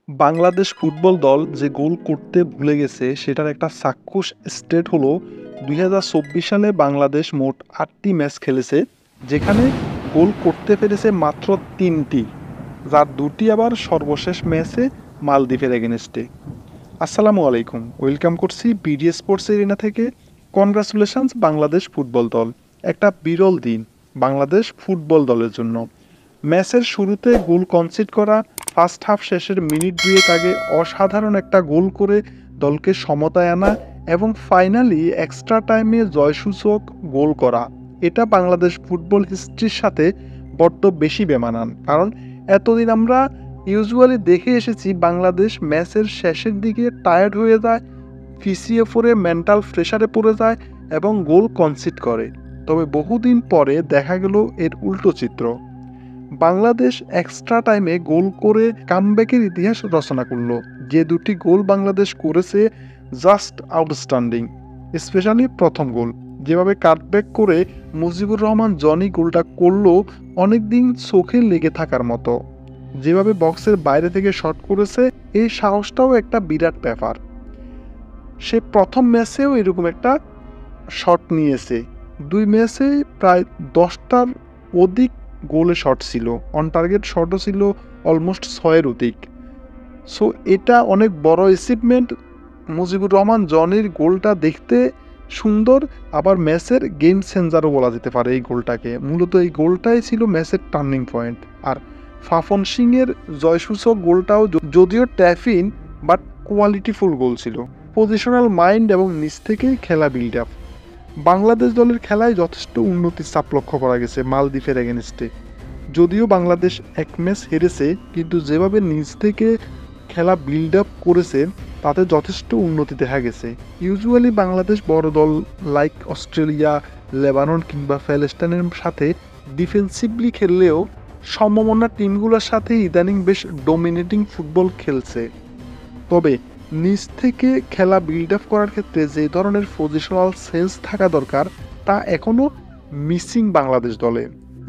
Bangladesh football দল যে গোল করতে ভুলে গেছে সেটার একটা চাক্ষুষ স্টেট হলো ২০২৪ সালে বাংলাদেশ মোট ৮টি ম্যাচ খেলেছে, যেখানে গোল করতে পেরেছে মাত্র ৩টি, যার দুটি আবার সর্বশেষ ম্যাচে মালদ্বীপের এগেনস্টে। আসসালামু আলাইকুম, ওয়েলকাম করছি বিডি স্পোর্টস এরিনা থেকে। কনগ্রাচুলেশনস বাংলাদেশ ফুটবল দল, একটা বিরল দিন বাংলাদেশ ফুটবল দলের জন্য। ম্যাচের শুরুতে গোল কনসিড করা, ফার্স্ট হাফ শেষের মিনিট দুয়েক আগে অসাধারণ একটা গোল করে দলকে সমতায় আনা এবং ফাইনালি এক্সট্রা টাইমে জয়সূচক গোল করা, এটা বাংলাদেশ ফুটবল হিস্ট্রির সাথে বড্ড বেশি বেমানান। কারণ এতদিন আমরা ইউজুয়ালি দেখে এসেছি বাংলাদেশ ম্যাচের শেষের দিকে টায়ার্ড হয়ে যায়, পিছিয়ে পড়ে মেন্টাল প্রেশারে পড়ে যায় এবং গোল কনসিড করে। তবে বহুদিন পরে দেখা গেল এর উল্টো চিত্র। বাংলাদেশ এক্সট্রা টাইমে গোল করে কামব্যাকের ইতিহাস রচনা করলো। যে দুটি গোল বাংলাদেশ করেছে জাস্ট আউটস্ট্যান্ডিং, স্পেশালি প্রথম গোল যেভাবে কাটব্যাক করে মুজিবুর রহমান জনি গোলটা করলো, অনেকদিন চোখে লেগে থাকার মতো। যেভাবে বক্সের বাইরে থেকে শট করেছে, এই সাহসটাও একটা বিরাট ব্যাপার। সে প্রথম ম্যাচেও এরকম একটা শট নিয়েছে। দুই ম্যাচে প্রায় 10টার অধিক গোলে শট ছিল, অন টার্গেট শটও ছিল অলমোস্ট 6-এর অধিক। সো এটা অনেক বড় অ্যাচিভমেন্ট। মুজিবুর রহমান জনির গোলটা দেখতে সুন্দর, আবার ম্যাচের গেম চেঞ্জারও বলা যেতে পারে এই গোলটাকে। মূলত এই গোলটাই ছিল ম্যাচের টার্নিং পয়েন্ট। আর ফাফন সিংয়ের জয়সূচক গোলটাও যদিও ট্যাফিন, বাট কোয়ালিটিফুল গোল ছিল। পজিশনাল মাইন্ড এবং নিচ থেকে খেলা বিল্ড আপ। বাংলাদেশ দলের খেলায় যথেষ্ট উন্নতির চাপ লক্ষ্য করা গেছে মালদ্বীপের এগেনস্টে। যদিও বাংলাদেশ এক ম্যাচ হেরেছে, কিন্তু যেভাবে নিচ থেকে খেলা বিল্ড আপ করেছে তাতে যথেষ্ট উন্নতি দেখা গেছে। ইউজুয়ালি বাংলাদেশ বড় দল লাইক অস্ট্রেলিয়া, লেবানন কিংবা প্যালেস্টাইনের সাথে ডিফেন্সিভলি খেললেও সম্ভাবনা টিমগুলোর সাথে ইদানিং বেশ ডোমিনেটিং ফুটবল খেলছে। তবে নিচ থেকে খেলা বিল্ড আপ করার ক্ষেত্রে যে ধরনের পজিশনাল সেন্স থাকা দরকার তা এখনও মিসিং বাংলাদেশ দলে।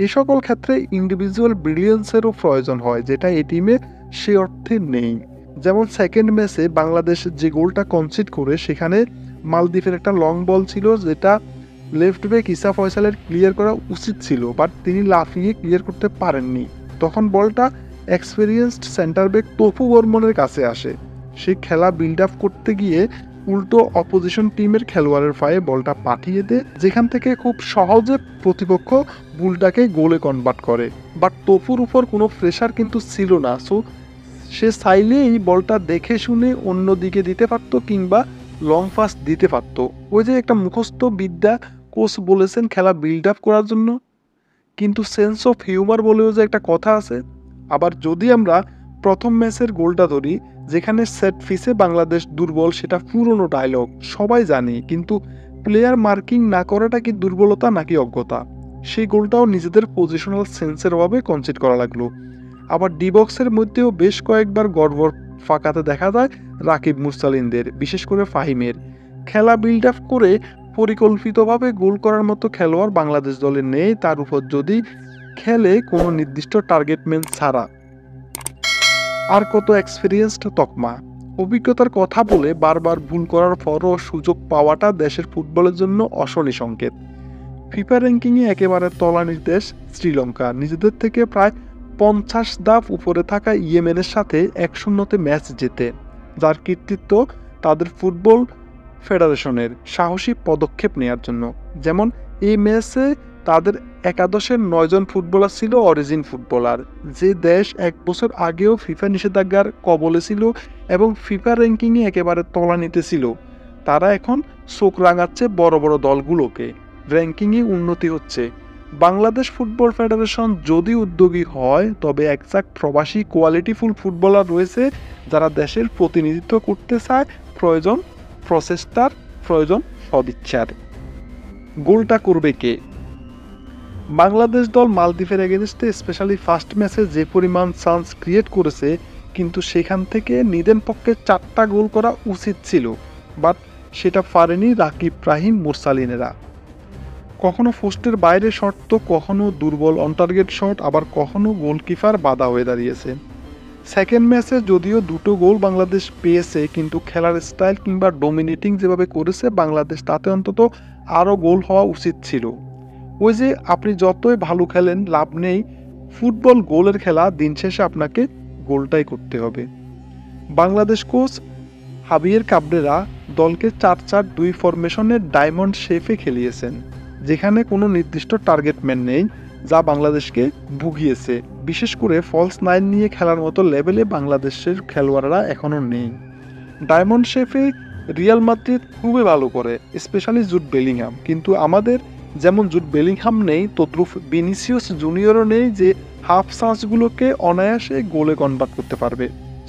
এ সকল ক্ষেত্রে ইন্ডিভিজুয়াল ব্রিলিয়েন্সেরও প্রয়োজন হয়, যেটা এই টিমে সে অর্থে নেই। যেমন সেকেন্ড ম্যাচে বাংলাদেশ যে গোলটা কনসিড করে, সেখানে মালদ্বীপের একটা লং বল ছিল যেটা লেফট ব্যাক ইসা ফয়সালের ক্লিয়ার করা উচিত ছিল, বাট তিনি লাফিয়ে ক্লিয়ার করতে পারেননি। তখন বলটা এক্সপেরিয়েন্সড সেন্টার ব্যাক তপু বর্মনের কাছে আসে। সে খেলা বিল্ড আপ করতে গিয়ে উল্টো অপোজিশন টিমের খেলোয়াড়ের পায়ে বলটা পাঠিয়ে দেয়, যেখান থেকে খুব সহজে প্রতিপক্ষ বুলটাকে গোলে কনভার্ট করে। বাট তপুর উপর কোনো প্রেশার কিন্তু ছিল না, সো সে চাইলেই বলটা দেখে শুনে অন্য দিকে দিতে পারতো কিংবা লং পাস দিতে পারতো। ওই যে একটা মুখস্থ বিদ্যা কোচ বলেছেন খেলা বিল্ড আপ করার জন্য, কিন্তু সেন্স অফ হিউমার বলেও যে একটা কথা আছে। আবার যদি আমরা প্রথম ম্যাচের গোলটা ধরি, যেখানে সেট পিসে বাংলাদেশ দুর্বল, সেটা পুরনো ডায়লগ, সবাই জানি, কিন্তু প্লেয়ার মার্কিং না করাটা কি দুর্বলতা নাকি অজ্ঞতা? সেই গোলটাও নিজেদের পজিশনাল সেন্সের অভাবে কনসিড করা লাগলো। আবার ডি বক্সের মধ্যেও বেশ কয়েকবার গড়বড় ফাঁকাতে দেখা যায় রাকিব মুরসালিনদের, বিশেষ করে ফাহিমের। খেলা বিল্ড আপ করে পরিকল্পিতভাবে গোল করার মতো খেলোয়াড় বাংলাদেশ দলে নেই, তার উপর যদি খেলে কোনো নির্দিষ্ট টার্গেটম্যান ছাড়া। আর কত এক্সপিরিয়েন্সড তকমা, অভিজ্ঞতার কথা বলে বারবার ভুল করার পরও সুযোগ পাওয়াটা দেশের ফুটবলের জন্য অশনি সংকেত। ফিফা র্যাঙ্কিংয়ে একেবারে তলানির দেশ শ্রীলঙ্কা, নিজেদের থেকে প্রায় 50 ধাপ উপরে থাকা ইয়েমেনের সাথে 1-0 ম্যাচ জেতে, যার কৃতিত্ব তাদের ফুটবল ফেডারেশনের সাহসী পদক্ষেপ নেওয়ার জন্য। যেমন এই ম্যাচে তাদের একাদশের 9 জন ফুটবলার ছিল অরিজিন ফুটবলার, যে দেশ 1 বছর আগেও ফিফা নিষেধাজ্ঞার কবলে ছিল এবং ফিফা র্যাঙ্কিংয়ে একেবারে তলানিতে ছিল। তারা এখন চোখ রাঙাচ্ছে বড় বড় দলগুলোকে, র্যাঙ্কিংয়ে উন্নতি হচ্ছে। বাংলাদেশ ফুটবল ফেডারেশন যদি উদ্যোগী হয়, তবে একজাক প্রবাসী কোয়ালিটিফুল ফুটবলার রয়েছে যারা দেশের প্রতিনিধিত্ব করতে চায়। প্রয়োজন প্রচেষ্টার, প্রয়োজন সদিচ্ছার। গোলটা করবে কে? বাংলাদেশ দল মালদ্বীপের এগেনস্টে স্পেশালি ফার্স্ট ম্যাচে যে পরিমাণ চান্স ক্রিয়েট করেছে, কিন্তু সেখান থেকে নিদেন পক্ষে 4টা গোল করা উচিত ছিল, বাট সেটা পারেনি রাকিব, রাহিম, মুরসালিনেরা। কখনো পোস্টের বাইরে শট, তো কখনো দুর্বল অন টার্গেট শট, আবার কখনো গোলকিপার বাধা হয়ে দাঁড়িয়েছে। সেকেন্ড ম্যাচে যদিও দুটো গোল বাংলাদেশ পেয়েছে, কিন্তু খেলার স্টাইল কিংবা ডোমিনেটিং যেভাবে করেছে বাংলাদেশ, তাতে অন্তত আরও গোল হওয়া উচিত ছিল। ওই যে আপনি যতই ভালো খেলেন লাভ নেই, ফুটবল গোলের খেলা, দিন শেষে আপনাকে গোলটাই করতে হবে। বাংলাদেশ কোচ হাবিয়ের কাবরেরা দলকে 4-4-2 ফরমেশনের ডায়মন্ড শেপে খেলিয়েছেন, যেখানে কোনো নির্দিষ্ট টার্গেট ম্যান নেই, যা বাংলাদেশকে ভুগিয়েছে। বিশেষ করে ফলস নাইন নিয়ে খেলার মতো লেভেলে বাংলাদেশের খেলোয়াড়রা এখনও নেই। ডায়মন্ড শেপে রিয়াল মাদ্রিদ খুবই ভালো করে, স্পেশালি জুড বেলিংহাম, কিন্তু আমাদের যেমন জুড বেলিংহাম নেই, তদ্রুপ ভিনিসিয়াস জুনিয়রও নেই যে হাফ চান্সগুলোকে অনায়াসে গোলে কনভার্ট করতে পারবে।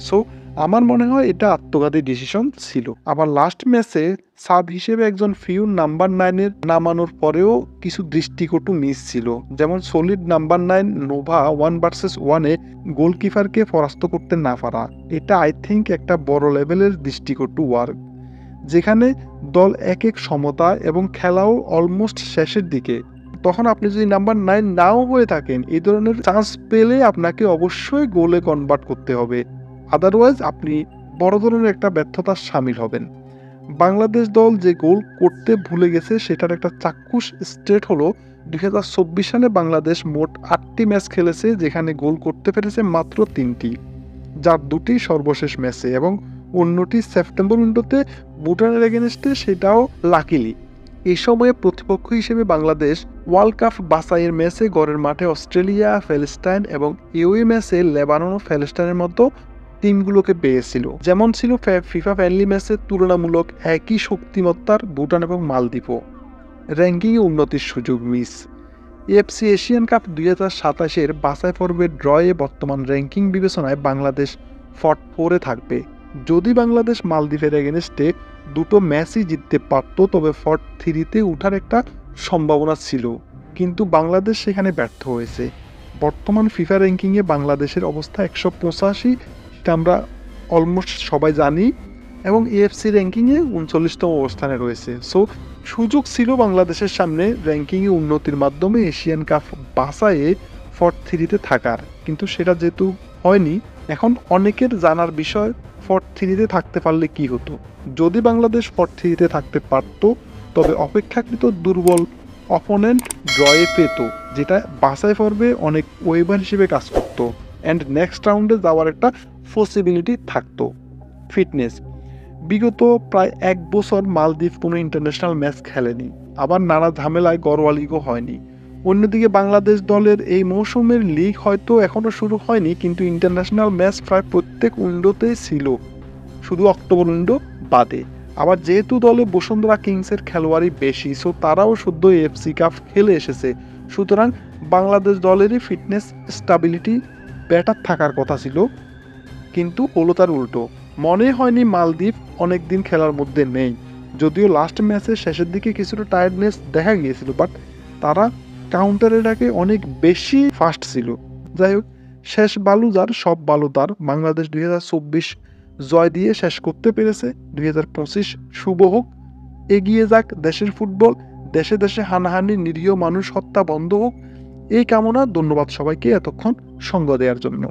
সো আমার মনে হয় এটা আত্মঘাতী ডিসিশন ছিল। আবার লাস্ট ম্যাচে সাব হিসেবে একজন ফিউর নাম্বার 9-এর নামানোর পরেও কিছু দৃষ্টিকটু মিস ছিল, যেমন সলিড নাম্বার 9 নোভা 1 ভার্সেস 1-এ গোলকিপারকে পরাস্ত করতে না পারা। এটা আই থিঙ্ক একটা বড় লেভেলের দৃষ্টিকটু ওয়ার্ক, যেখানে দল এক সমতা এবং খেলাও অলমোস্ট শেষের দিকে। তখন আপনি যদি নাম্বার 9 নাও হয়ে থাকেন, এই ধরনের চান্স পেলে আপনাকে অবশ্যই গোলে কনভার্ট করতে হবে, আদারওয়াইজ আপনি বড় ধরনের একটা ব্যর্থতার সামিল হবেন। বাংলাদেশ দল যে গোল করতে ভুলে গেছে সেটার একটা চাক্ষুষ স্টেট হলো 2024 সালে বাংলাদেশ মোট 8টি ম্যাচ খেলেছে, যেখানে গোল করতে পেরেছে মাত্র 3টি, যার 2টি সর্বশেষ ম্যাচে এবং অন্যটি সেপ্টেম্বর উইন্ডোতে ভুটানের এগেনস্টে, সেটাও লাকিলি। এই সময়ে প্রতিপক্ষ হিসেবে বাংলাদেশ ওয়ার্ল্ড কাপ বাছাইয়ের ম্যাচে ঘরের মাঠে অস্ট্রেলিয়া, প্যালেস্টাইন এবং ইউএই ম্যাচে লেবানন ও প্যালেস্টাইনের মতো টিমগুলোকে পেয়েছিল, যেমন ছিল ফিফা ফ্রেন্ডলি ম্যাচে তুলনামূলক একই শক্তিমত্তার ভুটান এবং মালদ্বীপও। র্যাঙ্কিংয়ে উন্নতির সুযোগ মিস। এফসি এশিয়ান কাপ 2027-এর বাছাই পর্বের ড্রয়ে বর্তমান র্যাঙ্কিং বিবেচনায় বাংলাদেশ 4-এ থাকবে। যদি বাংলাদেশ মালদ্বীপের এগেনস্টে দুটো ম্যাচই জিততে পারত, তবে 3-তে ওঠার একটা সম্ভাবনা ছিল, কিন্তু বাংলাদেশ সেখানে ব্যর্থ হয়েছে। বর্তমান ফিফা র্যাঙ্কিংয়ে বাংলাদেশের অবস্থা 185, এটা আমরা অলমোস্ট সবাই জানি, এবং এএফসি র্যাঙ্কিংয়ে 39তম অবস্থানে রয়েছে। সো সুযোগ ছিল বাংলাদেশের সামনে র্যাঙ্কিংয়ে উন্নতির মাধ্যমে এশিয়ান কাপ বাছাইয়ে 3-তে থাকার, কিন্তু সেটা যেহেতু হয়নি, এখন অনেকের জানার বিষয় 3-তে থাকতে পারলে কি হতো। যদি বাংলাদেশ 3-তে থাকতে পারত, তবে অপেক্ষাকৃত দুর্বল অপোনেন্ট ড্রয়ে পেত, যেটা বাছাই পর্বে অনেক ওয়েভার হিসেবে কাজ করতো, অ্যান্ড নেক্সট রাউন্ডে যাওয়ার একটা পসিবিলিটি থাকতো। ফিটনেস। বিগত প্রায় 1 বছর মালদ্বীপ কোনো ইন্টারন্যাশনাল ম্যাচ খেলেনি, আবার নানা ঝামেলায় ঘরোয়া লিগও হয়নি। অন্যদিকে বাংলাদেশ দলের এই মৌসুমের লিগ হয়তো এখনও শুরু হয়নি, কিন্তু ইন্টারন্যাশনাল ম্যাচ প্রায় প্রত্যেক উইন্ডোতেই ছিল, শুধু অক্টোবর উইন্ডো বাদে। আবার যেহেতু দলে বসুন্ধরা কিংসের খেলোয়াড়ই বেশি, সো তারাও শুদ্ধ এফসি কাপ খেলে এসেছে, সুতরাং বাংলাদেশ দলেরই ফিটনেস স্টাবিলিটি বেটার থাকার কথা ছিল, কিন্তু হলো তার উল্টো। মনে হয়নি মালদ্বীপ অনেক দিন খেলার মধ্যে নেই, যদিও লাস্ট ম্যাচের শেষের দিকে কিছুটা টায়ার্ডনেস দেখা গিয়েছিল, বাট তারা কাউন্টার অ্যাটাকে অনেক বেশি ফাস্ট ছিল। যাই হোক, শেষ বালু যার সব বালু তার। বাংলাদেশ 2024 জয় দিয়ে শেষ করতে পেরেছে, 2025 শুভ হোক, এগিয়ে যাক দেশের ফুটবল, দেশে দেশে হানাহানি, নিরীহ মানুষ হত্যা বন্ধ হোক, এই কামনা। ধন্যবাদ সবাইকে এতক্ষণ সঙ্গ দেওয়ার জন্য।